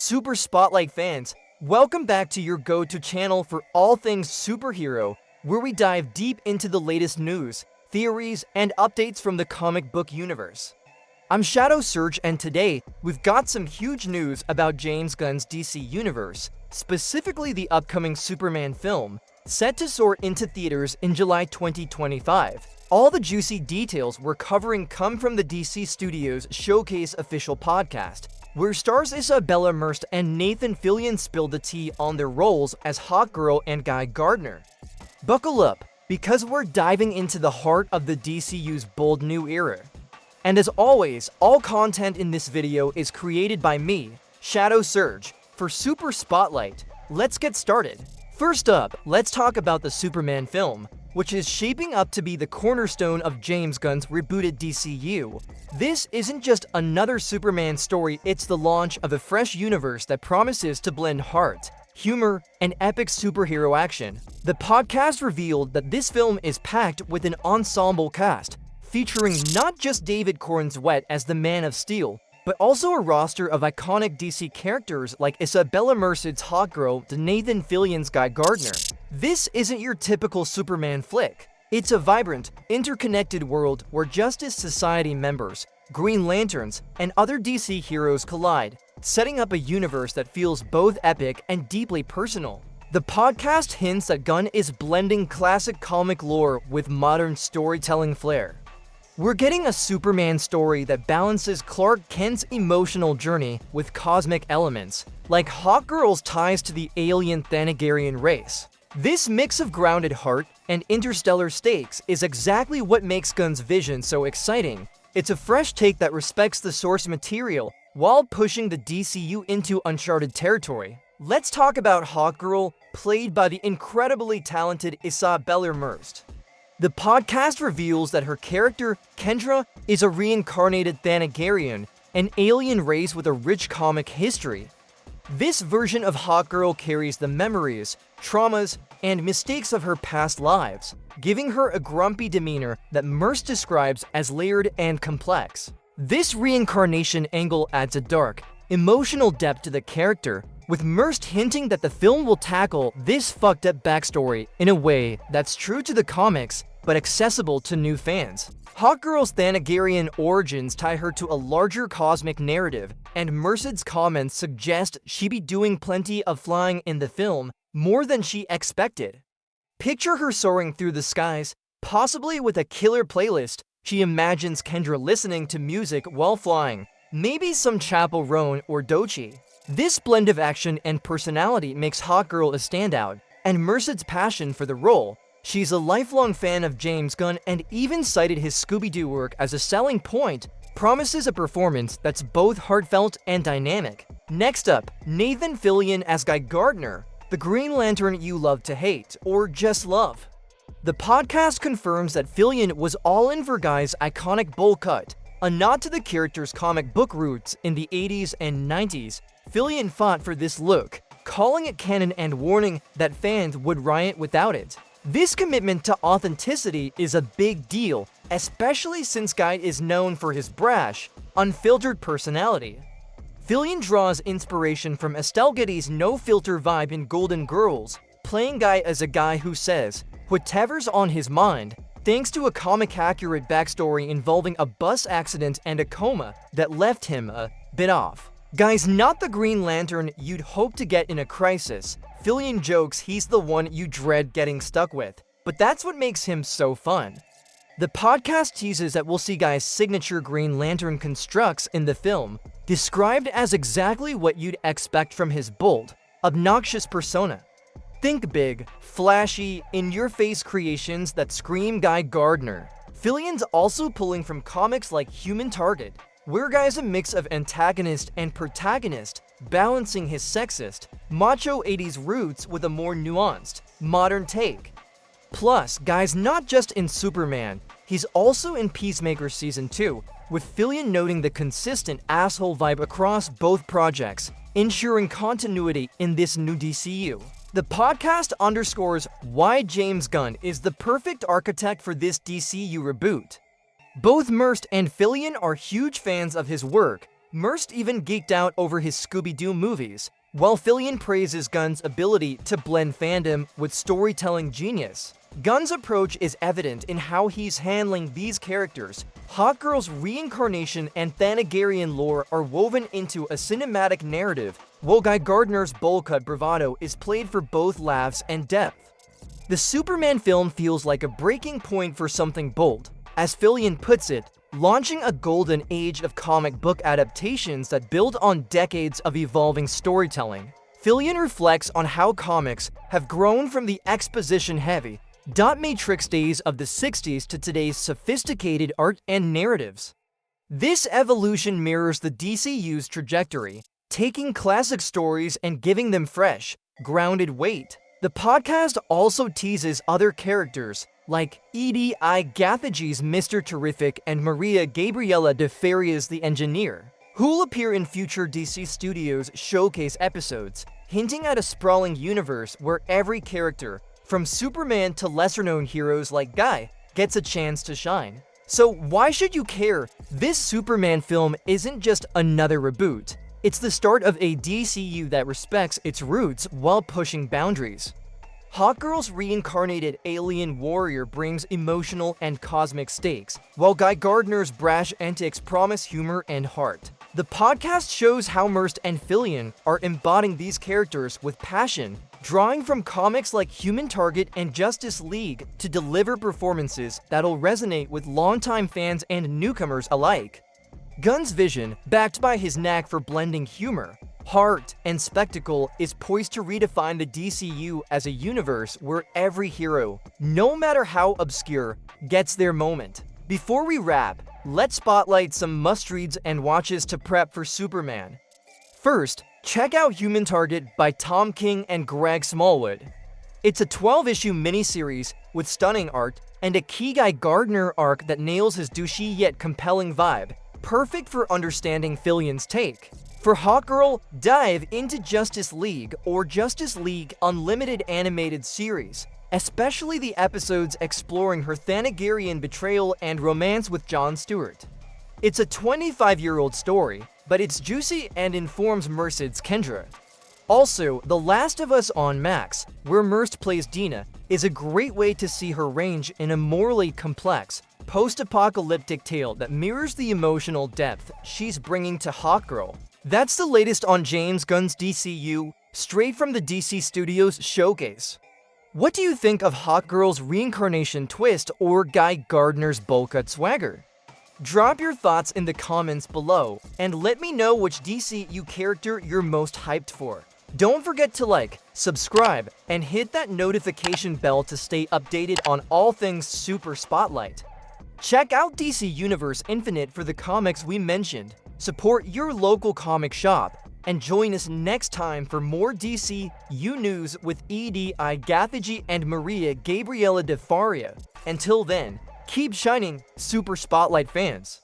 Super Spotlight fans, welcome back to your go-to channel for all things superhero, where we dive deep into the latest news, theories, and updates from the comic book universe. I'm Shadow Surge, and today, we've got some huge news about James Gunn's DC universe, specifically the upcoming Superman film, set to soar into theaters in July 2025. All the juicy details we're covering come from the DC Studios Showcase official podcast, where stars Isabella Merced and Nathan Fillion spilled the tea on their roles as Hawkgirl and Guy Gardner. Buckle up, because we're diving into the heart of the DCU's bold new era. And as always, all content in this video is created by me, Shadow Surge, for Super Spotlight. Let's get started. First up, let's talk about the Superman film, which is shaping up to be the cornerstone of James Gunn's rebooted DCU. This isn't just another Superman story, it's the launch of a fresh universe that promises to blend heart, humor, and epic superhero action. The podcast revealed that this film is packed with an ensemble cast, featuring not just David Corenswet as the Man of Steel, but also a roster of iconic DC characters like Isabella Merced's Hawkgirl to Nathan Fillion's Guy Gardner. This isn't your typical Superman flick. It's a vibrant, interconnected world where Justice Society members, Green Lanterns, and other DC heroes collide, setting up a universe that feels both epic and deeply personal. The podcast hints that Gunn is blending classic comic lore with modern storytelling flair. We're getting a Superman story that balances Clark Kent's emotional journey with cosmic elements, like Hawkgirl's ties to the alien Thanagarian race. This mix of grounded heart and interstellar stakes is exactly what makes Gunn's vision so exciting. It's a fresh take that respects the source material while pushing the DCU into uncharted territory. Let's talk about Hawkgirl, played by the incredibly talented Isabella Merced. The podcast reveals that her character, Kendra, is a reincarnated Thanagarian, an alien race with a rich comic history. This version of Hawkgirl carries the memories, traumas, and mistakes of her past lives, giving her a grumpy demeanor that Merced describes as layered and complex. This reincarnation angle adds a dark, emotional depth to the character, with Merced hinting that the film will tackle this fucked up backstory in a way that's true to the comics but accessible to new fans. Hawkgirl's Thanagarian origins tie her to a larger cosmic narrative, and Merced's comments suggest she be doing plenty of flying in the film, more than she expected. Picture her soaring through the skies, possibly with a killer playlist. She imagines Kendra listening to music while flying, maybe some Chappell Roan or Doechii. This blend of action and personality makes Hawkgirl a standout, and Merced's passion for the role. She's a lifelong fan of James Gunn and even cited his Scooby-Doo work as a selling point, promises a performance that's both heartfelt and dynamic. Next up, Nathan Fillion as Guy Gardner, the Green Lantern you love to hate, or just love. The podcast confirms that Fillion was all in for Guy's iconic bowl cut, a nod to the character's comic book roots in the 80s and 90s. Fillion fought for this look, calling it canon and warning that fans would riot without it. This commitment to authenticity is a big deal, especially since Guy is known for his brash, unfiltered personality. Fillion draws inspiration from Estelle Getty's no-filter vibe in Golden Girls, playing Guy as a guy who says whatever's on his mind, thanks to a comic-accurate backstory involving a bus accident and a coma that left him a bit off. Guy's not the Green Lantern you'd hope to get in a crisis. Fillion jokes he's the one you dread getting stuck with, but that's what makes him so fun. The podcast teases that we'll see Guy's signature Green Lantern constructs in the film, described as exactly what you'd expect from his bold, obnoxious persona. Think big, flashy, in-your-face creations that scream Guy Gardner. Fillion's also pulling from comics like Human Target, where Guy's a mix of antagonist and protagonist, balancing his sexist, macho 80s roots with a more nuanced, modern take. Plus, Guy's not just in Superman, he's also in Peacemaker Season 2, with Fillion noting the consistent asshole vibe across both projects, ensuring continuity in this new DCU. The podcast underscores why James Gunn is the perfect architect for this DCU reboot. Both Merced and Fillion are huge fans of his work, Merst even geeked out over his Scooby-Doo movies, while Fillion praises Gunn's ability to blend fandom with storytelling genius. Gunn's approach is evident in how he's handling these characters. Hawkgirl's reincarnation and Thanagarian lore are woven into a cinematic narrative, while Guy Gardner's bowl-cut bravado is played for both laughs and depth. The Superman film feels like a breaking point for something bold. As Fillion puts it, launching a golden age of comic book adaptations that build on decades of evolving storytelling. Fillion reflects on how comics have grown from the exposition-heavy, dot matrix days of the 60s to today's sophisticated art and narratives. This evolution mirrors the DCU's trajectory, taking classic stories and giving them fresh, grounded weight. The podcast also teases other characters, like Gathegi's Mr. Terrific and María Gabriela de Farias the Engineer, who'll appear in future DC Studios showcase episodes, hinting at a sprawling universe where every character, from Superman to lesser-known heroes like Guy, gets a chance to shine. So why should you care? This Superman film isn't just another reboot. It's the start of a DCU that respects its roots while pushing boundaries. Hawkgirl's reincarnated alien warrior brings emotional and cosmic stakes, while Guy Gardner's brash antics promise humor and heart. The podcast shows how Merst and Fillion are embodying these characters with passion, drawing from comics like Human Target and Justice League to deliver performances that'll resonate with longtime fans and newcomers alike. Gunn's vision, backed by his knack for blending humor, heart, and spectacle, is poised to redefine the DCU as a universe where every hero, no matter how obscure, gets their moment. Before we wrap, let's spotlight some must-reads and watches to prep for Superman. First, check out Human Target by Tom King and Greg Smallwood. It's a 12-issue miniseries with stunning art and a key Guy Gardner arc that nails his douchey yet compelling vibe, perfect for understanding Fillion's take. For Hawkgirl, dive into Justice League or Justice League Unlimited animated series, especially the episodes exploring her Thanagarian betrayal and romance with Jon Stewart. It's a 25-year-old story, but it's juicy and informs Merced's Kendra. Also, The Last of Us on Max, where Merst plays Dina, is a great way to see her range in a morally complex, post-apocalyptic tale that mirrors the emotional depth she's bringing to Hawkgirl. That's the latest on James Gunn's DCU, straight from the DC Studios showcase. What do you think of Hawkgirl's reincarnation twist or Guy Gardner's bowl-cut swagger? Drop your thoughts in the comments below, and let me know which DCU character you're most hyped for. Don't forget to like, subscribe, and hit that notification bell to stay updated on all things Super Spotlight. Check out DC Universe Infinite for the comics we mentioned. Support your local comic shop, and join us next time for more DCU news with Gathegi and María Gabriela de Faría. Until then, keep shining, Super Spotlight fans.